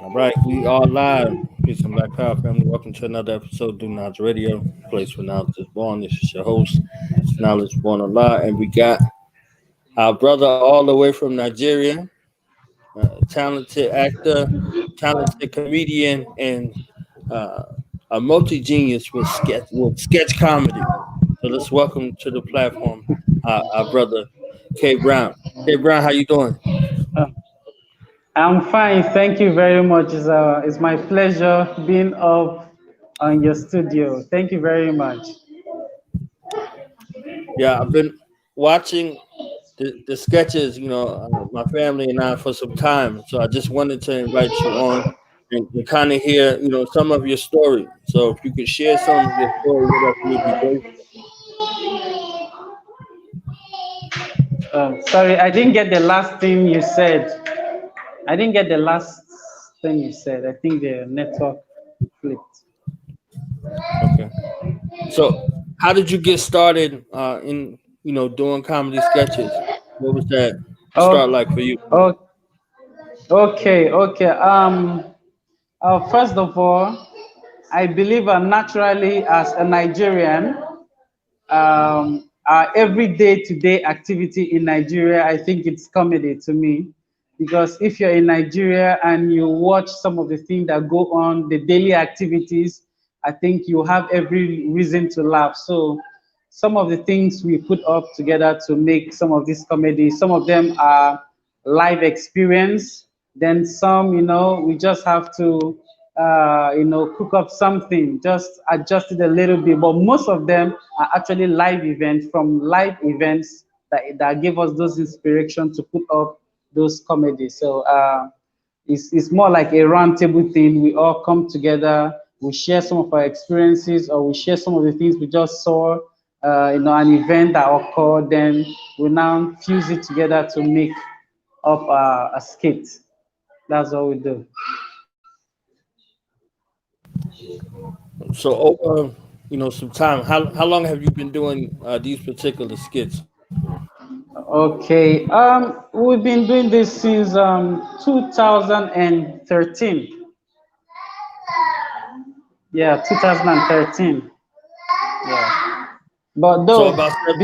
All right, we are live. Peace and Black Power family. Welcome to another episode of Do Knowledge Radio, place where knowledge is born. This is your host, Knowledge Born Allah, and we got our brother all the way from Nigeria, talented actor, talented comedian, and uh, a multi genius with sketch comedy. So let's welcome to the platform our brother KBrown. KBrown, how you doing? Uh, I'm fine, thank you very much. It's my pleasure being up on your studio. Thank you very much. Yeah, I've been watching the sketches, my family and I for some time. So I just wanted to invite you on and kind of hear, some of your story. So if you could share some of your story with us, we'd be grateful. Sorry, I didn't get the last thing you said. I didn't get the last thing you said. I think the network flipped. Okay. So how did you get started in, doing comedy sketches? What was that start Oh, like for you? oh, okay. First of all, I believe naturally as a Nigerian, our everyday today activity in Nigeria, I think it's comedy to me. Because if you're in Nigeria and you watch some of the things that go on, the daily activities, I think you have every reason to laugh. So some of the things we put up together to make some of these comedies, some of them are live experience. Then some, we just have to, cook up something, just adjust it a little bit. But most of them are actually live events from live events that give us those inspiration to put up those comedies. So it's more like a roundtable thing. We all come together, we share some of our experiences, or we share some of the things we just saw, an event that occurred. Then we now fuse it together to make up a skit. That's what we do. So over, some time, how long have you been doing these particular skits? Okay. We've been doing this since 2013. Yeah, 2013. Yeah. But So about seven.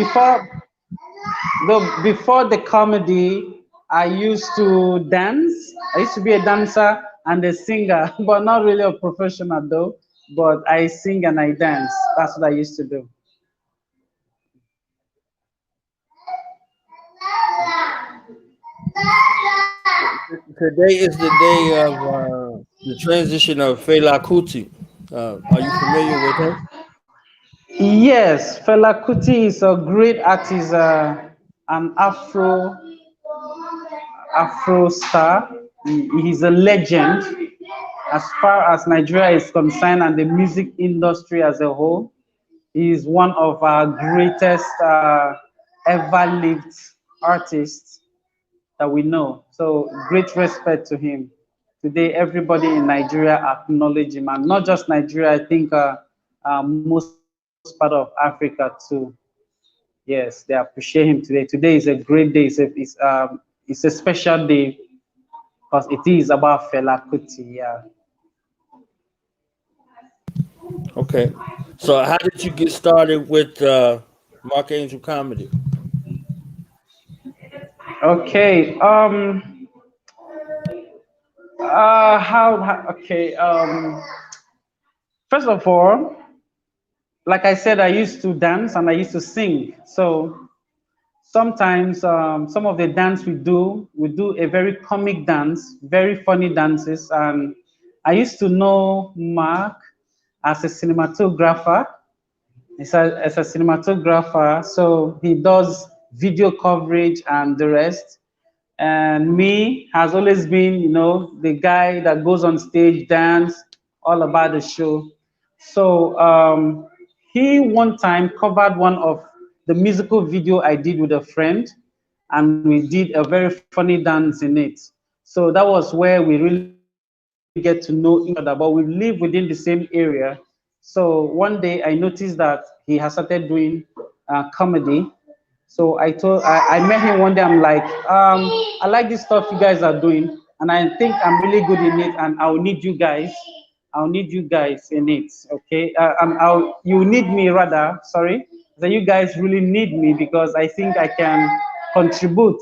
before the comedy, I used to dance. I used to be a dancer and a singer, but not really a professional though. But I sing and I dance. That's what I used to do. Today is the day of the transition of Fela Kuti. Are you familiar with him? Yes, Fela Kuti is a great artist, an Afro star. He's a legend as far as Nigeria is concerned and the music industry as a whole. He is one of our greatest ever lived artists that we know. So great respect to him. Today, everybody in Nigeria acknowledge him, and not just Nigeria. I think most part of Africa too. Yes, they appreciate him today. Today is a great day. It's a special day because it is about Fela Kuti. Yeah. Okay. So how did you get started with Mark Angel comedy? Okay. Okay. First of all, like I said, I used to dance and I used to sing. So sometimes some of the dance we do a very comic dance, very funny dances. And I used to know Mark as a cinematographer. As a cinematographer, so he does video coverage and the rest. And me has always been, the guy that goes on stage, dance, all about the show. So he one time covered one of the musical video I did with a friend, and we did a very funny dance in it. So that was where we really get to know each other, but we live within the same area. So one day I noticed that he has started doing comedy. So So I met him one day. I'm like, I like this stuff you guys are doing, and I think I'm really good in it, and I'll need you guys. I'll need you guys in it. Okay, you need me rather. Sorry, that you guys really need me because I think I can contribute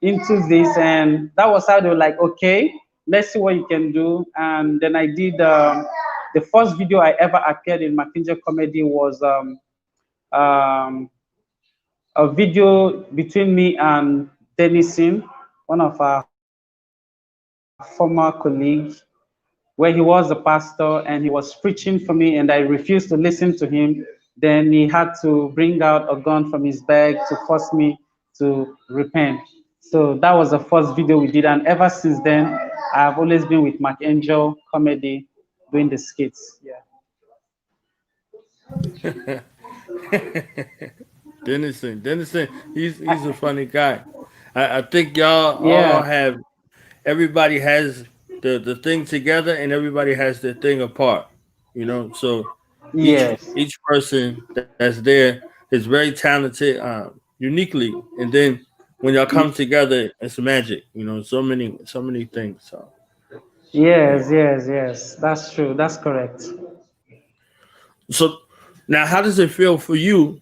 into this, and that was how they were like, okay, let's see what you can do. And then I did the first video I ever appeared in McKinsey comedy was um, a video between me and Dennison, one of our former colleagues, where he was a pastor and he was preaching for me and I refused to listen to him. Then he had to bring out a gun from his bag to force me to repent. So that was the first video we did, and ever since then, I have always been with Mark Angel Comedy doing the skits. Yeah. Dennison, he's a funny guy. I think y'all all Yeah. have, everybody has the thing together and everybody has their thing apart. So Yes. each person that's there is very talented, uniquely, and then when y'all come together, it's magic. So many things. So yeah. Yes, yes, yes. That's true. That's correct. So now, how does it feel for you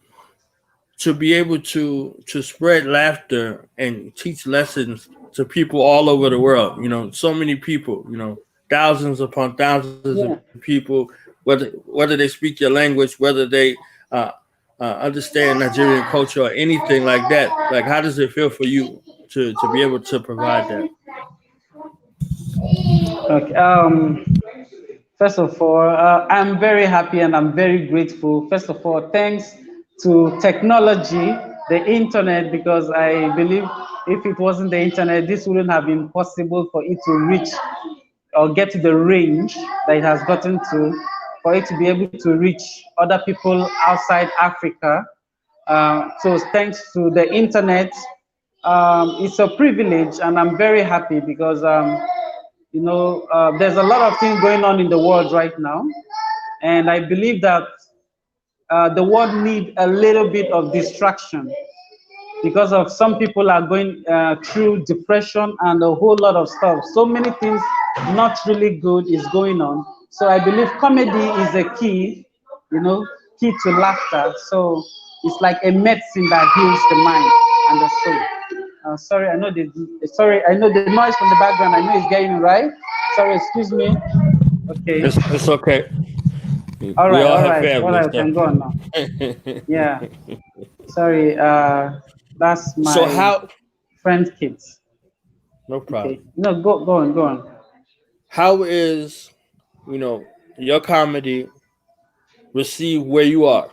to be able to spread laughter and teach lessons to people all over the world? So many people. Thousands upon thousands of Yeah. people, whether they speak your language, whether they uh, understand Nigerian culture or anything like that. Like, how does it feel for you to be able to provide that? Okay. First of all, I'm very happy and I'm very grateful. First of all, thanks to technology, the internet, because I believe if it wasn't the internet, this wouldn't have been possible for it to reach or get to the range that it has gotten to, for it to be able to reach other people outside Africa. So thanks to the internet, it's a privilege, and I'm very happy because there's a lot of things going on in the world right now, and I believe that the world need a little bit of distraction because of some people are going through depression and a whole lot of stuff. So many things not really good is going on. So I believe comedy is a key, key to laughter. So it's like a medicine that heals the mind and the soul. Sorry, I know the noise from the background. I know it's getting right. Sorry, excuse me. Okay. It's okay. All We right, all all have right, all families, right. We so. can go on now. Yeah. Sorry. That's So my how? friend kids. No Okay. problem. No, go on, go on. How is your comedy received where you are?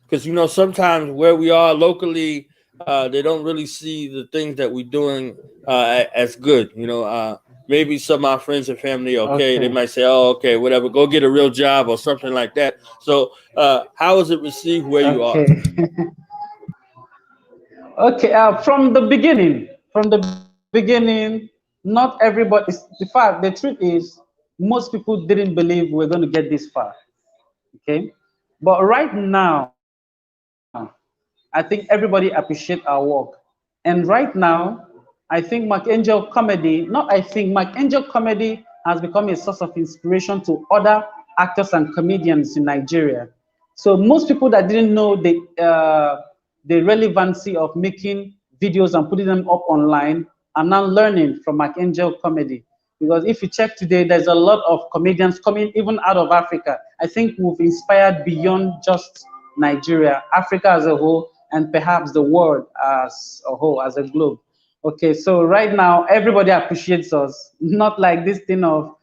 Because sometimes where we are locally, they don't really see the things that we're doing as good. Maybe some of my friends and family, okay, they Okay. might say, "Oh, okay, whatever, go get a real job or something like that." So, how is it received where you are? Okay. Okay. From the beginning, not everybody. The fact, the truth is, most people didn't believe we're going to get this far. Okay. But right now, I think everybody appreciate our work. And right now, I think McAngel comedy, not I think, McAngel comedy has become a source of inspiration to other actors and comedians in Nigeria. So most people that didn't know the relevancy of making videos and putting them up online are now learning from McAngel comedy. Because if you check today, there's a lot of comedians coming even out of Africa. I think we've inspired beyond just Nigeria, Africa as a whole, and perhaps the world as a whole, as a globe. Okay, so right now everybody appreciates us, not like this thing of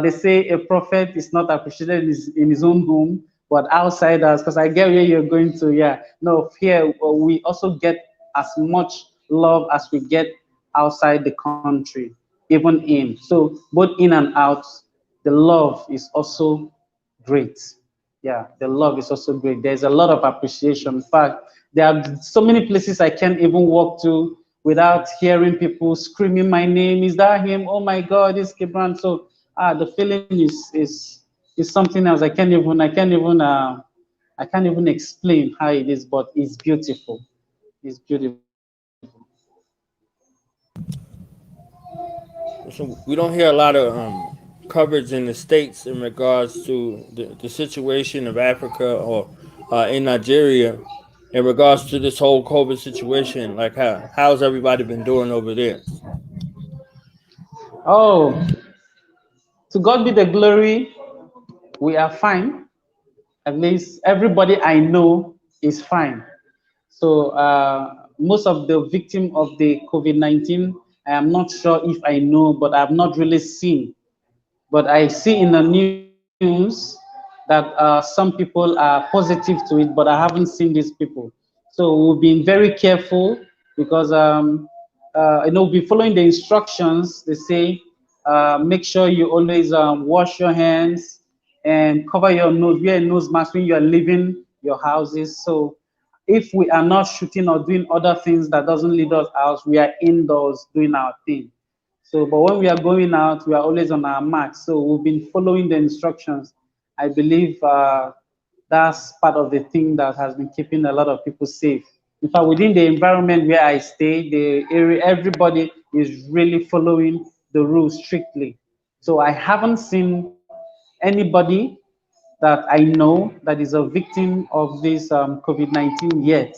they say a prophet is not appreciated in his own home, but outsiders. Because I get where you're going to. Yeah, no, here we also get as much love as we get outside the country, even in. So both in and out, the love is also great. Yeah, the love is also great. There's a lot of appreciation. In fact, there are so many places I can't even walk to without hearing people screaming my name. Is that him? Oh my God, it's KBrown. So the feeling is something else. I can't even explain how it is, but it's beautiful. It's beautiful. So we don't hear a lot of coverage in the states in regards to the situation of Africa or in Nigeria in regards to this whole COVID situation. Like how's everybody been doing over there? Oh, to God be the glory. We are fine. At least everybody I know is fine. So most of the victim of the COVID-19, I am not sure if I know, but I have not really seen. But I see in the news that some people are positive to it, but I haven't seen these people. So we've been very careful because we'll be following the instructions. They say make sure you always wash your hands and cover your nose, wear a nose mask when you are leaving your houses. So if we are not shooting or doing other things that doesn't lead us out, we are indoors doing our thing. So, but when we are going out, we are always on our marks. So we've been following the instructions. I believe that's part of the thing that has been keeping a lot of people safe. In fact, within the environment where I stay, the area, everybody is really following the rules strictly. So I haven't seen anybody that I know that is a victim of this COVID-19 yet.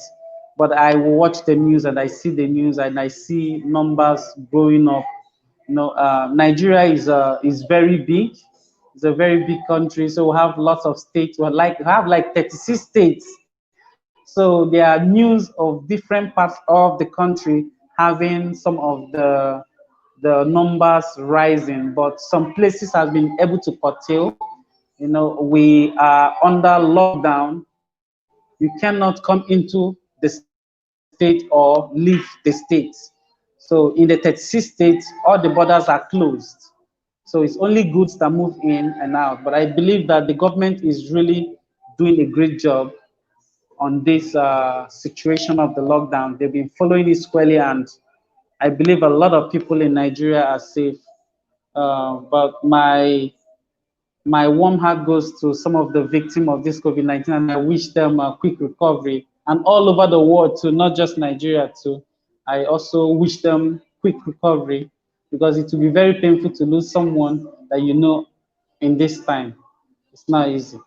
But I watch the news and I see the news and I see numbers growing up. Nigeria is very big. It's a very big country, so we have lots of states. We have like 36 states. So there are news of different parts of the country having some of the numbers rising, but some places have been able to curtail. We are under lockdown. You cannot come into the state or leave the state. So in the 36 states, all the borders are closed. So it's only goods that move in and out. But I believe that the government is really doing a great job on this situation of the lockdown. They've been following it squarely, and I believe a lot of people in Nigeria are safe. But my warm heart goes to some of the victims of this COVID-19, and I wish them a quick recovery. And all over the world too, not just Nigeria too. I also wish them quick recovery because it will be very painful to lose someone that you know in this time. It's not easy.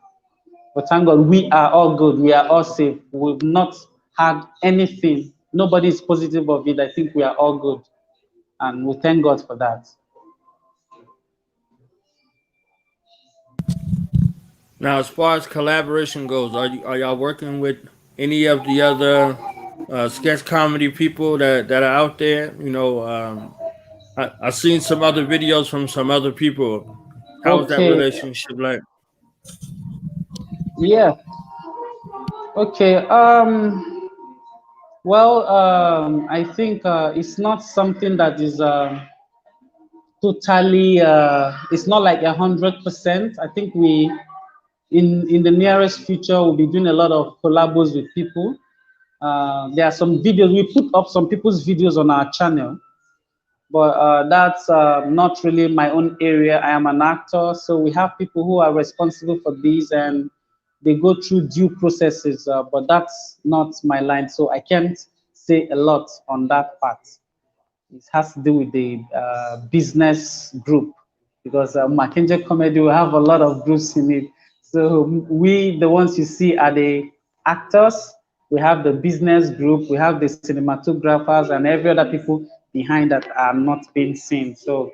But thank God we are all good. We are all safe. We've not had anything. Nobody is positive of it. I think we are all good. And we thank God for that. Now, as far as collaboration goes, are y'all working with any of the other sketch comedy people that are out there? I've seen some other videos from some other people. How is that Okay. relationship like? Yeah. Okay. Well, I think it's not something that is totally. It's not like 100%. I think we, in the nearest future, we'll be doing a lot of collabos with people. There are some videos we put up some people's videos on our channel, but that's not really my own area. I am an actor, so we have people who are responsible for these, and they go through due processes. But that's not my line, so I can't say a lot on that part. It has to do with the business group because Mackenzie Comedy will have a lot of groups in it. So we, the ones you see, are the actors. We have the business group. We have the cinematographers and every other people behind that are not being seen. So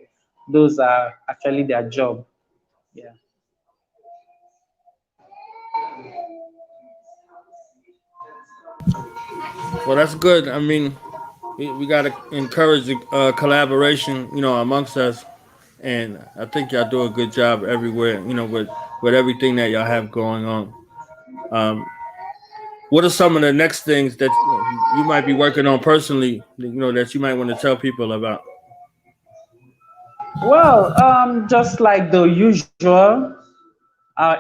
those are actually their job. Yeah. Well, that's good. I mean, we got to encourage collaboration, amongst us, and I think y'all do a good job everywhere, with everything that y'all have going on. Um, what are some of the next things that you might be working on personally, that you might want to tell people about? Well, just like the usual,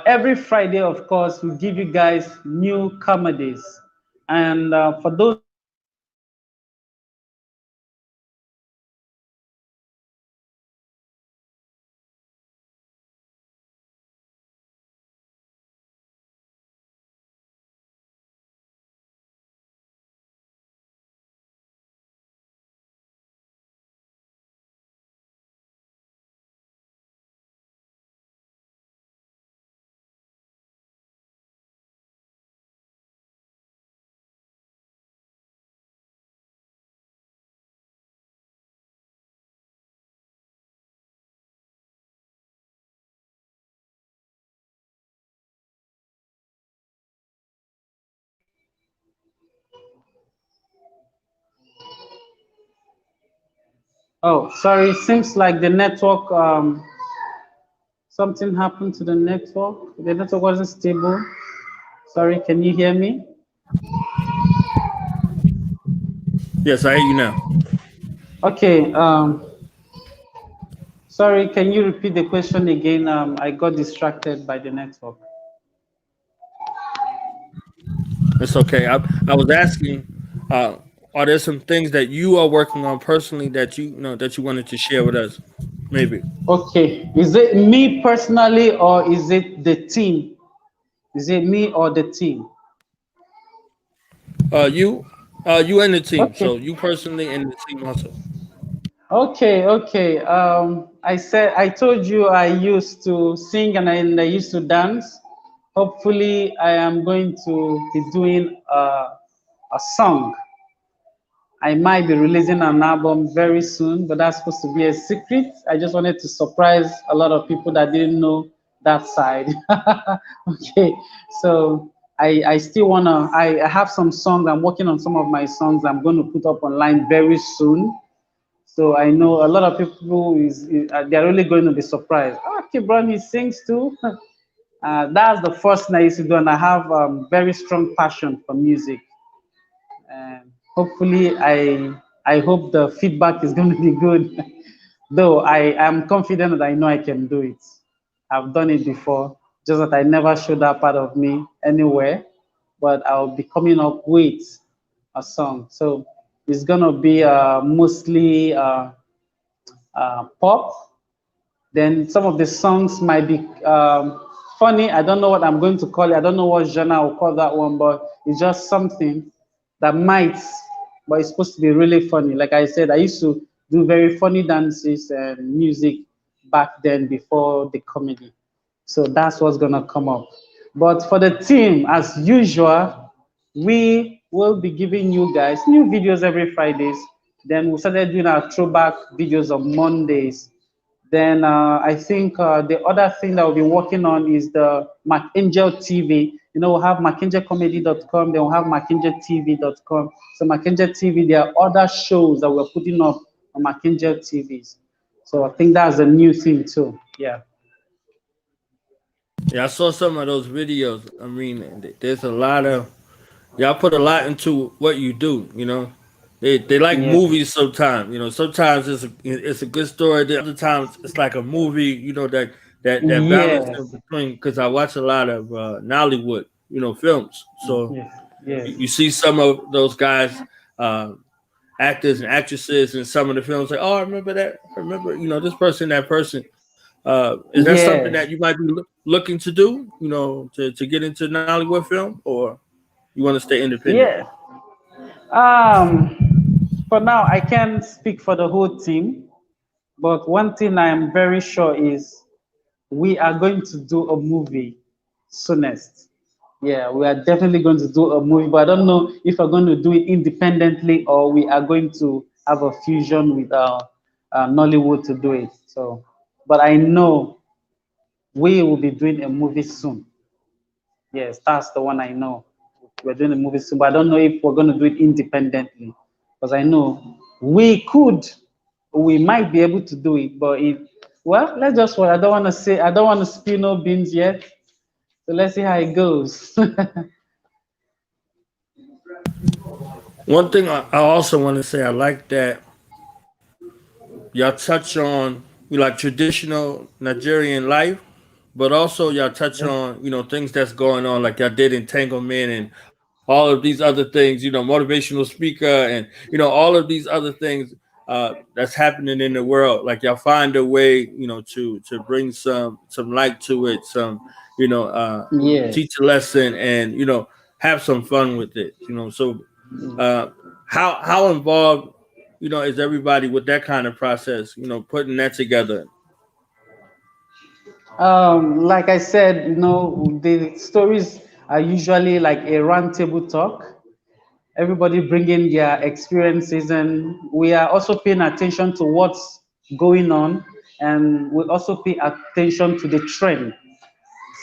every Friday, of course, we give you guys new comedies. And for those of you who are interested in Oh, sorry. Seems like the network. Something happened to the network. The network wasn't stable. Sorry. Can you hear me? Yes, I hear you now. Okay. Sorry. Can you repeat the question again? I got distracted by the network. It's okay. I was asking, uh, are there some things that you are working on personally that you know that you wanted to share with us? Maybe. Okay. Is it me personally or is it the team? Is it me or the team? You and the team. Okay. So you personally and the team also. Okay, okay. I told you I used to sing and I used to dance. Hopefully, I am going to be doing a song. I might be releasing an album very soon, but that's supposed to be a secret. I just wanted to surprise a lot of people that didn't know that side. Okay, so I still wanna. I have some songs. I'm working on some of my songs. I'm going to put up online very soon. So I know a lot of people they're really going to be surprised. Oh, KBrown, he sings too. That's the first thing I used to do, and I have very strong passion for music. Hopefully, I hope the feedback is going to be good. Though I am confident that I know I can do it. I've done it before, just that I never showed that part of me anywhere. But I'll be coming up with a song. So it's gonna be mostly pop. Then some of the songs might be funny. I don't know what I'm going to call it. I don't know what genre I'll call that one, but it's just something that might, but it's supposed to be really funny. Like I said, I used to do very funny dances and music back then before the comedy. So that's what's gonna come up. But for the team, as usual, we will be giving you guys new videos every Fridays. Then we started doing our throwback videos on Mondays. Then I think the other thing that we'll be working on is the Angel TV. You know, we'll have mackenziecomedy.com, then we'll have mackenzietv.com. So Mackenzie TV, there are other shows that we're putting up on Mackenzie TVs. So I think that's a new thing too. Yeah. Yeah, I saw some of those videos. I mean, there's a lot of y'all put a lot into what you do. You know, they like Yeah. movies sometimes. You know, sometimes it's a good story. Then other times it's like a movie. You know that balance in Yes. between. Because I watch a lot of Nollywood. You know, films. So Yes. Yes. you see some of those guys. Uh, Actors and actresses in some of the films like, oh, I remember that. I remember, this person, that person. Is that something that you Yes. might be looking to do? To get into Nollywood film, or you want to stay independent? Yeah. For now, I can't speak for the whole team, but one thing I am very sure is we are going to do a movie soonest. Yeah, we are definitely going to do a movie, but I don't know if we're going to do it independently or we are going to have a fusion with Nollywood to do it. So, but I know we will be doing a movie soon. Yes, that's the one I know. We're doing a movie soon, but I don't know if we're going to do it independently because I know we might be able to do it, but well, let's just wait. I don't want to spill no beans yet. So let's see how it goes. One thing I also want to say, I like that y'all touch on like traditional Nigerian life, but also y'all touch on things that's going on, like y'all did entanglement and all of these other things, motivational speaker and all of these other things that's happening in the world. Like y'all find a way, to bring some light to it, some Yes. teach a lesson, and have some fun with it. So uh, how involved is everybody with that kind of process? Putting that together. Like I said, the stories are usually like a round table talk. Everybody bringing their experiences, and we are also paying attention to what's going on, and we also pay attention to the trend.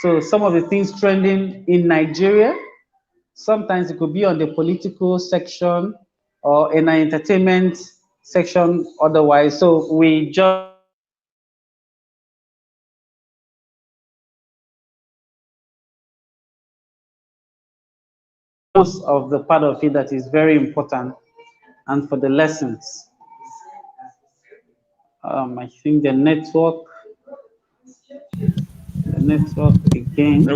So some of the things trending in Nigeria, sometimes it could be on the political section or in an entertainment section otherwise. So we just most of the part of it that is very important and for the lessons. I think the network again.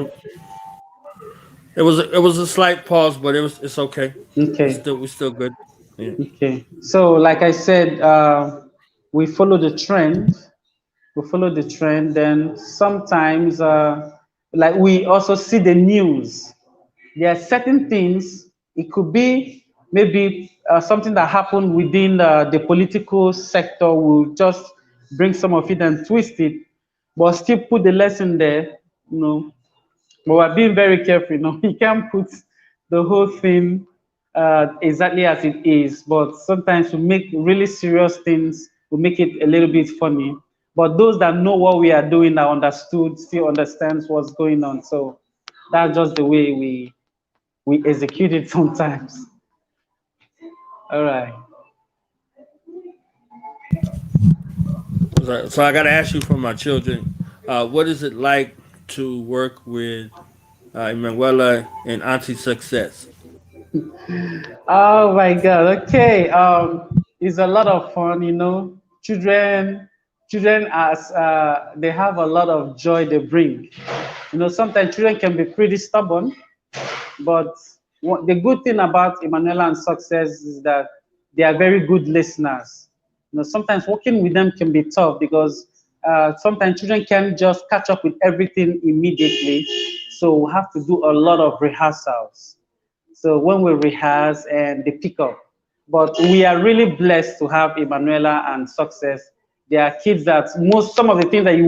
It, it was a slight pause, but it's okay. Okay, We're still good. Yeah. okay. So like I said, we follow the trend. We follow the trend. Then sometimes, like we also see the news. There are certain things. It could be maybe something that happened within the political sector. We'll just bring some of it and twist it, but still put the lesson there. You know, but we're being very careful. You know, you can't put the whole thing exactly as it is. But sometimes we make really serious things. We make it a little bit funny. But those that know what we are doing, that understood, still understands what's going on. So that's just the way we execute it sometimes. All right. So I got to ask you for my children, what is it like to work with Emanuela and Auntie Success? Oh my God. Okay. It's a lot of fun. You know, children as they have a lot of joy they bring. You know, sometimes children can be pretty stubborn, but the good thing about Emanuela and Success is that they are very good listeners. You know, sometimes working with them can be tough because sometimes children can't just catch up with everything immediately. So we have to do a lot of rehearsals. So when we rehearse and they pick up. But we are really blessed to have Emanuela and Success. They are kids that some of the things that you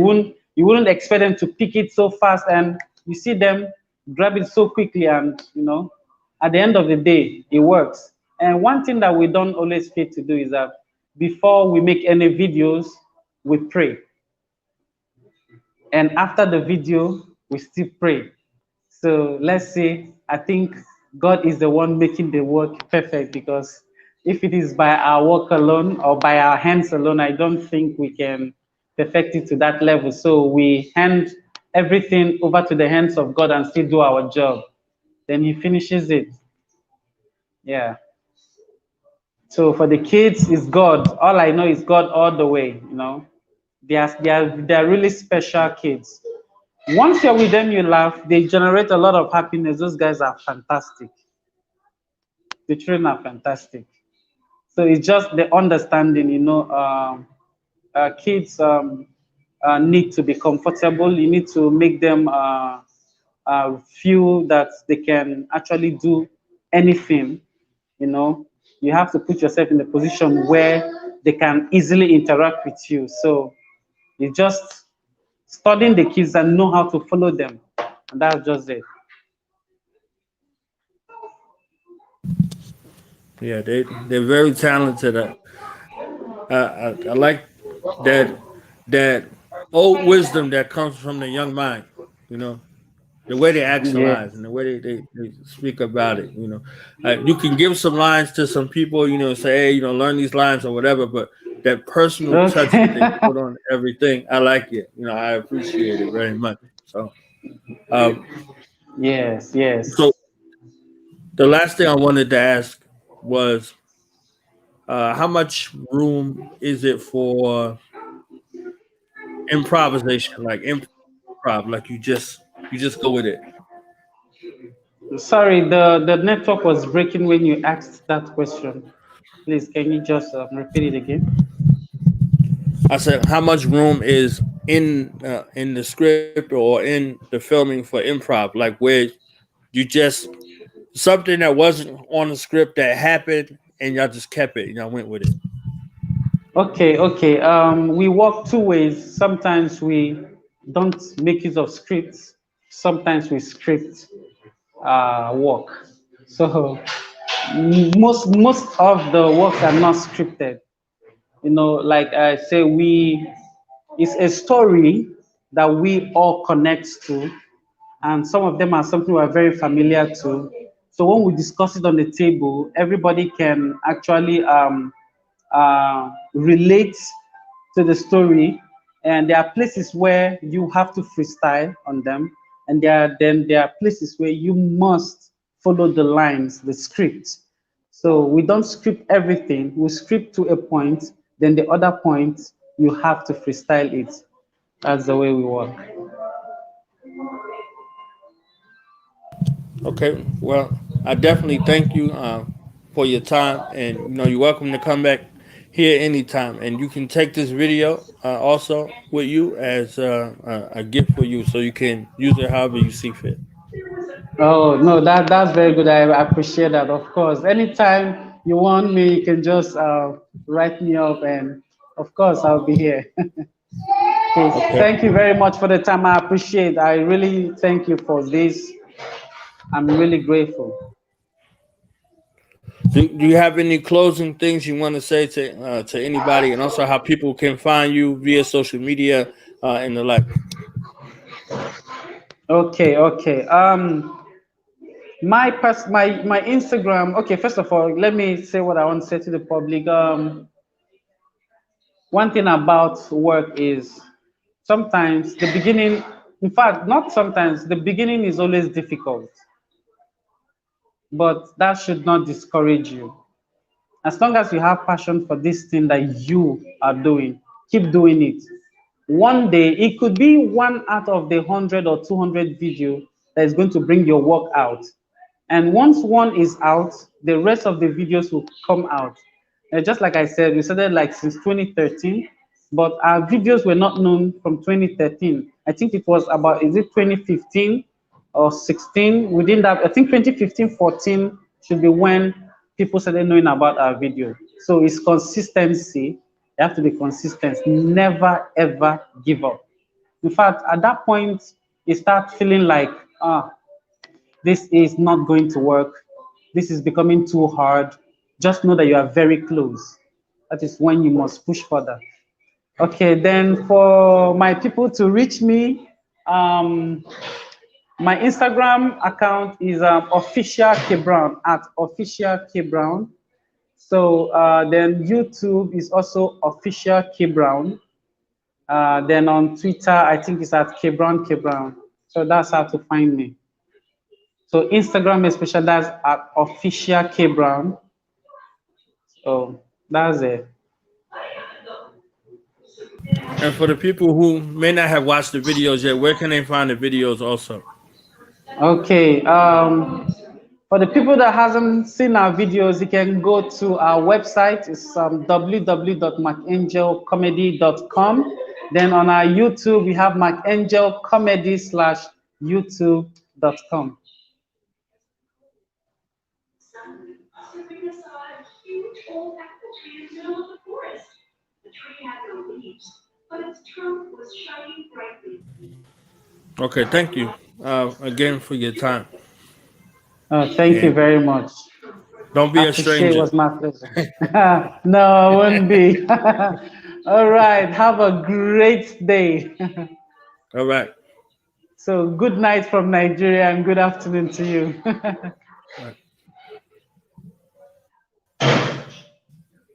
wouldn't expect them to pick it so fast, and you see them grab it so quickly, and at the end of the day, it works. And one thing that we don't always fail to do is that before we make any videos, we pray. And after the video, we still pray. So let's say, I think God is the one making the work perfect, because if it is by our work alone or by our hands alone, I don't think we can perfect it to that level. So we hand everything over to the hands of God and still do our job. Then He finishes it. Yeah. So for the kids, it's God. All I know is God all the way. They are really special kids. Once you're with them, you laugh. They generate a lot of happiness. Those guys are fantastic. The children are fantastic. So it's just the understanding, kids need to be comfortable. You need to make them feel that they can actually do anything. You know, you have to put yourself in a position where they can easily interact with you. So it's just studying the kids and know how to follow them. And that's just it. Yeah, they're very talented. I like that that old wisdom that comes from the young mind. You know, the way they actualize Yes. and the way they speak about it. You can give some lines to some people. Say, hey, learn these lines or whatever. But that personal touch that they Okay. put on everything, I like it. I appreciate it very much. So, um, Yes, so yes. the last thing I wanted to ask was, how much room is it for improvisation, like improv, like you just go with it? Sorry, the network was breaking when you asked that question. Please, can you just repeat it again? I said, how much room is in the script or in the filming for improv, like where you just something that wasn't on the script that happened and y'all just kept it and y'all went with it. Okay, okay. We work two ways. Sometimes we don't make use of scripts. Sometimes we script work. So most of the works are not scripted. Like I say, it's a story that we all connect to, and some of them are something we're very familiar to. So when we discuss it on the table, everybody can actually relate to the story, and there are places where you have to freestyle on them, and there are places where you must follow the lines, the script. So we don't script everything. We script to a point, then the other point you have to freestyle it. That's the way we work. Okay, well, I definitely thank you for your time, and you're welcome to come back here anytime, and you can take this video also with you as a gift for you, so you can use it however you see fit. Oh no, that's very good. I appreciate that. Of course, anytime you want me, you can just write me up, and of course, I'll be here. Okay, Okay. thank you very much for the time. I appreciate. I really thank you for this. I'm really grateful. Do you have any closing things you want to say to anybody, and also how people can find you via social media and the like? Okay, okay. My Instagram. Okay, first of all, let me say what I want to say to the public. One thing about work is sometimes the beginning. In fact, not sometimes. The beginning is always difficult, but that should not discourage you. As long as you have passion for this thing that you are doing, keep doing it. One day, it could be one out of the 100 or 200 video that is going to bring your work out. And once one is out, the rest of the videos will come out. Just like I said, we started like since 2013, but our videos were not known from 2013. I think it was about, is it 2015 or 16? Within that, I think 2015, 14 should be when people started knowing about our video. So it's consistency. You have to be consistent. Never ever give up. In fact, at that point, you start feeling like, this is not going to work. This is becoming too hard. Just know that you are very close. That is when you must push further. Okay, then for my people to reach me, um, my Instagram account is official KBrown at official KBrown. So then YouTube is also official KBrown. Then on Twitter, I think it's at KBrown. So that's how to find me. So Instagram especially, that's at official KBrown. So that's it. And for the people who may not have watched the videos yet, where can they find the videos also? Okay. For the people that hasn't seen our videos, you can go to our website. It's www.markangelcomedy.com. Then on our YouTube, we have markangelcomedy/youtube.com. Okay, thank you again for your time, Thank you and very much. don't I be a appreciate it. stranger. Was my pleasure. No, I won't be. All right. Have a great day. All right. So good night from Nigeria and good afternoon to you. All right.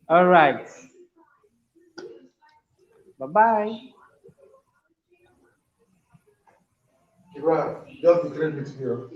All right. Bye-bye. Right. Just the credit here.